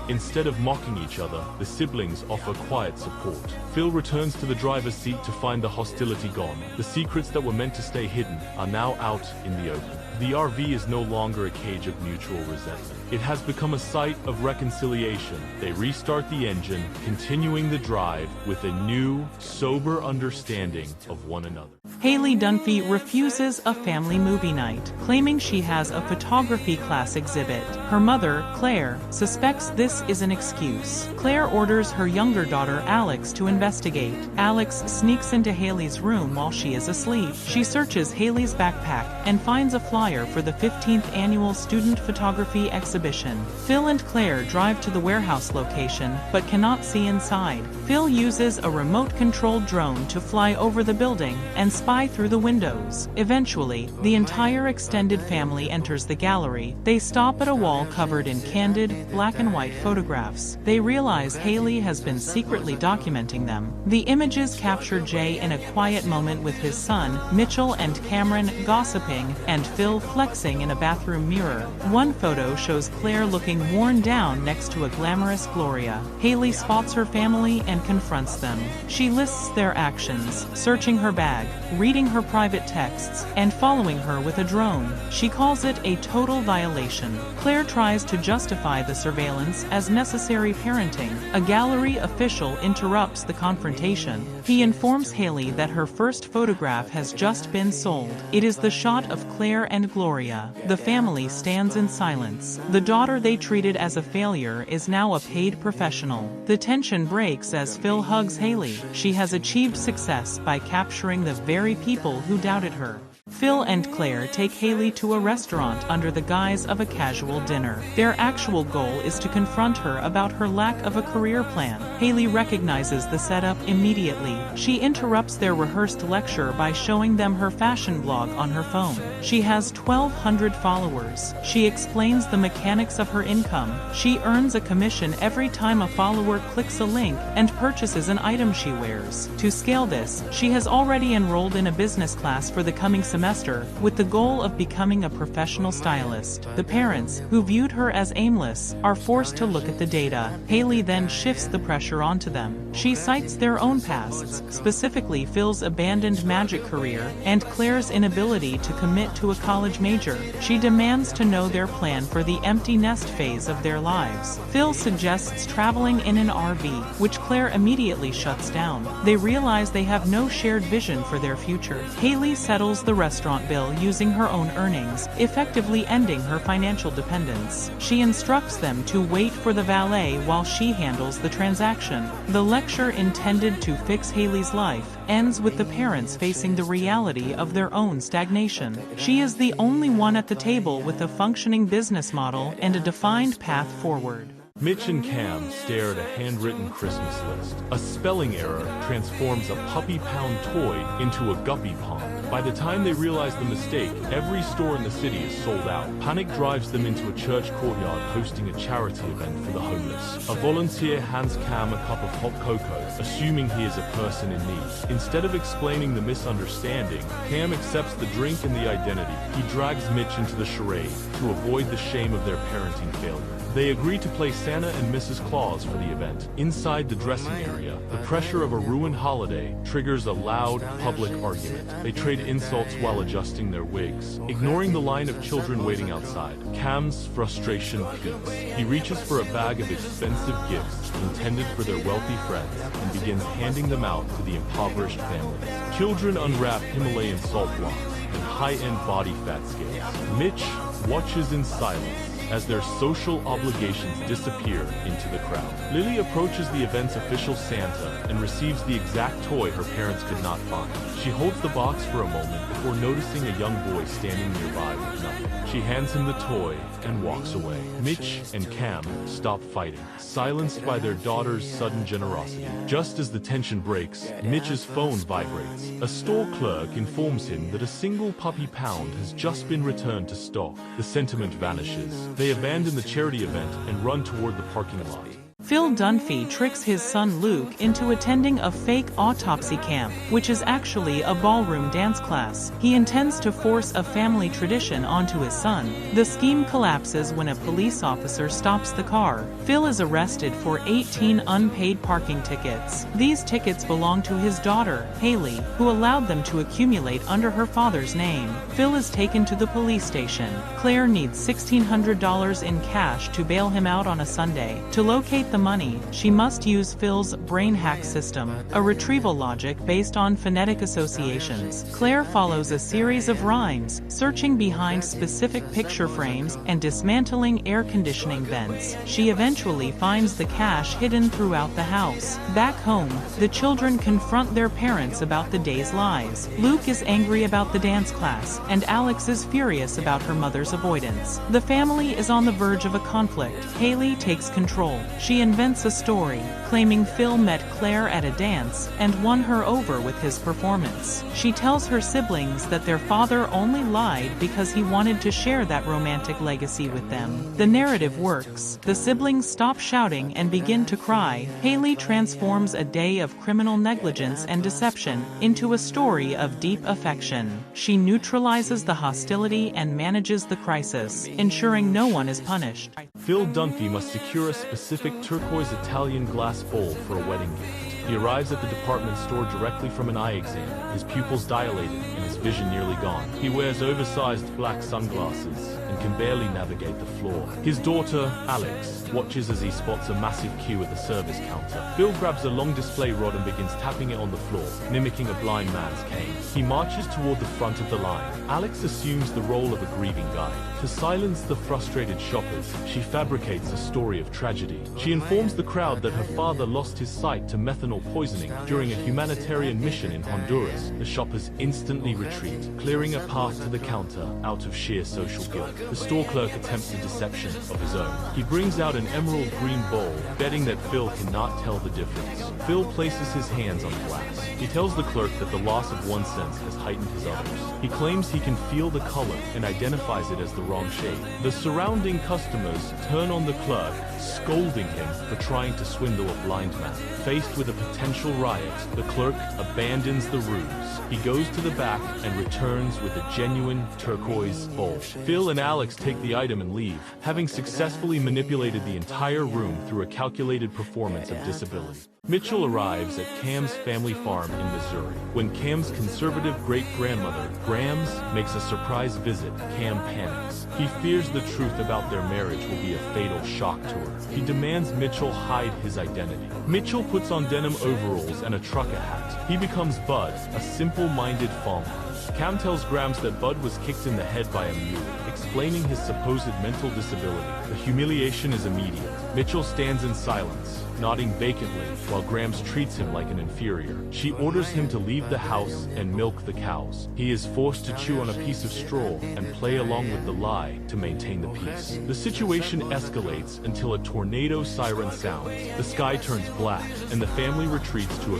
Instead of mocking each other, the siblings offer quiet support. Phil returns to the driver's seat to find the hostility gone. The secrets that were meant to stay hidden are now out in the open. The RV is no longer a cage of mutual resentment. It has become a site of reconciliation. They restart the engine, continuing the drive with a new, sober understanding of one another. Haley Dunphy refuses a family movie night, claiming she has a photography class exhibit. Her mother, Claire, suspects this is an excuse. Claire orders her younger daughter, Alex, to investigate. Alex sneaks into Haley's room while she is asleep. She searches Haley's backpack and finds a flyer for the 15th annual student photography exhibition. Phil and Claire drive to the warehouse location, but cannot see inside. Phil uses a remote-controlled drone to fly over the building and spy through the windows. Eventually, the entire extended family enters the gallery. They stop at a wall covered in candid, black and white photographs. They realize Haley has been secretly documenting them. The images capture Jay in a quiet moment with his son, Mitchell, and Cameron gossiping, and Phil flexing in a bathroom mirror. One photo shows Claire looking worn down next to a glamorous Gloria. Haley spots her family and confronts them. She lists their actions, searching her bag, reading her private texts, and following her with a drone. She calls it a total violation. Claire tries to justify the surveillance as necessary parenting. A gallery official interrupts the confrontation. He informs Haley that her first photograph has just been sold. It is the shot of Claire and Gloria. The family stands in silence. The daughter they treated as a failure is now a paid professional. The tension breaks as Phil hugs Haley. She has achieved success by capturing the very people who doubted her. Phil and Claire take Haley to a restaurant under the guise of a casual dinner. Their actual goal is to confront her about her lack of a career plan. Haley recognizes the setup immediately. She interrupts their rehearsed lecture by showing them her fashion blog on her phone. She has 1,200 followers. She explains the mechanics of her income. She earns a commission every time a follower clicks a link and purchases an item she wears. To scale this, she has already enrolled in a business class for the coming semester with the goal of becoming a professional stylist. The parents, who viewed her as aimless, are forced to look at the data. Haley then shifts the pressure onto them. She cites their own pasts, specifically Phil's abandoned magic career and Claire's inability to commit to a college major. She demands to know their plan for the empty nest phase of their lives. Phil suggests traveling in an RV, which Claire immediately shuts down. They realize they have no shared vision for their future. Haley settles the restaurant bill using her own earnings, effectively ending her financial dependence. She instructs them to wait for the valet while she handles the transaction. The lecture intended to fix Haley's life ends with the parents facing the reality of their own stagnation. She is the only one at the table with a functioning business model and a defined path forward. Mitch and Cam stare at a handwritten Christmas list. A spelling error transforms a puppy pound toy into a guppy pond. By the time they realize the mistake, every store in the city is sold out. Panic drives them into a church courtyard hosting a charity event for the homeless. A volunteer hands Cam a cup of hot cocoa, assuming he is a person in need. Instead of explaining the misunderstanding, Cam accepts the drink and the identity. He drags Mitch into the charade to avoid the shame of their parenting failure. They agree to play Santa and Mrs. Claus for the event. Inside the dressing area, the pressure of a ruined holiday triggers a loud, public argument. They trade insults while adjusting their wigs, ignoring the line of children waiting outside. Cam's frustration peaks. He reaches for a bag of expensive gifts intended for their wealthy friends and begins handing them out to the impoverished families. Children unwrap Himalayan salt blocks and high-end body fat scales. Mitch watches in silence as their social obligations disappear into the crowd. Lily approaches the event's official Santa and receives the exact toy her parents could not find. She holds the box for a moment before noticing a young boy standing nearby with nothing. She hands him the toy and walks away. Mitch and Cam stop fighting, silenced by their daughter's sudden generosity. Just as the tension breaks, Mitch's phone vibrates. A store clerk informs him that a single puppy pound has just been returned to stock. The sentiment vanishes. They abandon the charity event and run toward the parking lot. Phil Dunphy tricks his son Luke into attending a fake autopsy camp, which is actually a ballroom dance class. He intends to force a family tradition onto his son. The scheme collapses when a police officer stops the car. Phil is arrested for 18 unpaid parking tickets. These tickets belong to his daughter, Haley, who allowed them to accumulate under her father's name. Phil is taken to the police station. Claire needs $1,600 in cash to bail him out on a Sunday. To locate the money, she must use Phil's brain hack system, a retrieval logic based on phonetic associations. Claire follows a series of rhymes, searching behind specific picture frames and dismantling air conditioning vents. She eventually finds the cash hidden throughout the house. Back home, the children confront their parents about the day's lies. Luke is angry about the dance class, and Alex is furious about her mother's avoidance. The family is on the verge of a conflict. Haley takes control. She invents a story, claiming Phil met Claire at a dance and won her over with his performance. She tells her siblings that their father only lied because he wanted to share that romantic legacy with them. The narrative works. The siblings stop shouting and begin to cry. Haley transforms a day of criminal negligence and deception into a story of deep affection. She neutralizes the hostility and manages the crisis, ensuring no one is punished. Phil Dunphy must secure a specific turquoise Italian glass bowl for a wedding gift. He arrives at the department store directly from an eye exam, his pupils dilated and his vision nearly gone. He wears oversized black sunglasses and can barely navigate the floor. His daughter, Alex, watches as he spots a massive queue at the service counter. Phil grabs a long display rod and begins tapping it on the floor, mimicking a blind man's cane. He marches toward the front of the line. Alex assumes the role of a grieving guide. To silence the frustrated shoppers, she fabricates a story of tragedy. She informs the crowd that her father lost his sight to methanol poisoning during a humanitarian mission in Honduras. The shoppers instantly retreat, clearing a path to the counter out of sheer social guilt. The store clerk attempts a deception of his own. He brings out an emerald green bowl, betting that Phil cannot tell the difference. Phil places his hands on the glass. He tells the clerk that the loss of one sense has heightened his others. He claims he can feel the color and identifies it as the wrong shade. The surrounding customers turn on the clerk, scolding him for trying to swindle a blind man. Faced with a potential riot, the clerk abandons the ruse. He goes to the back and returns with a genuine turquoise bowl. Phil and Alex take the item and leave, having successfully manipulated the entire room through a calculated performance of disability. Mitchell arrives at Cam's family farm in Missouri. When Cam's conservative great-grandmother, Grams, makes a surprise visit, Cam panics. He fears the truth about their marriage will be a fatal shock to her. He demands Mitchell hide his identity. Mitchell puts on denim overalls and a trucker hat. He becomes Bud, a simple-minded farmhand. Cam tells Grams that Bud was kicked in the head by a mule, explaining his supposed mental disability. The humiliation is immediate. Mitchell stands in silence, nodding vacantly, while Grams treats him like an inferior. She orders him to leave the house and milk the cows. He is forced to chew on a piece of straw and play along with the lie to maintain the peace. The situation escalates until a tornado siren sounds. The sky turns black, and the family retreats to a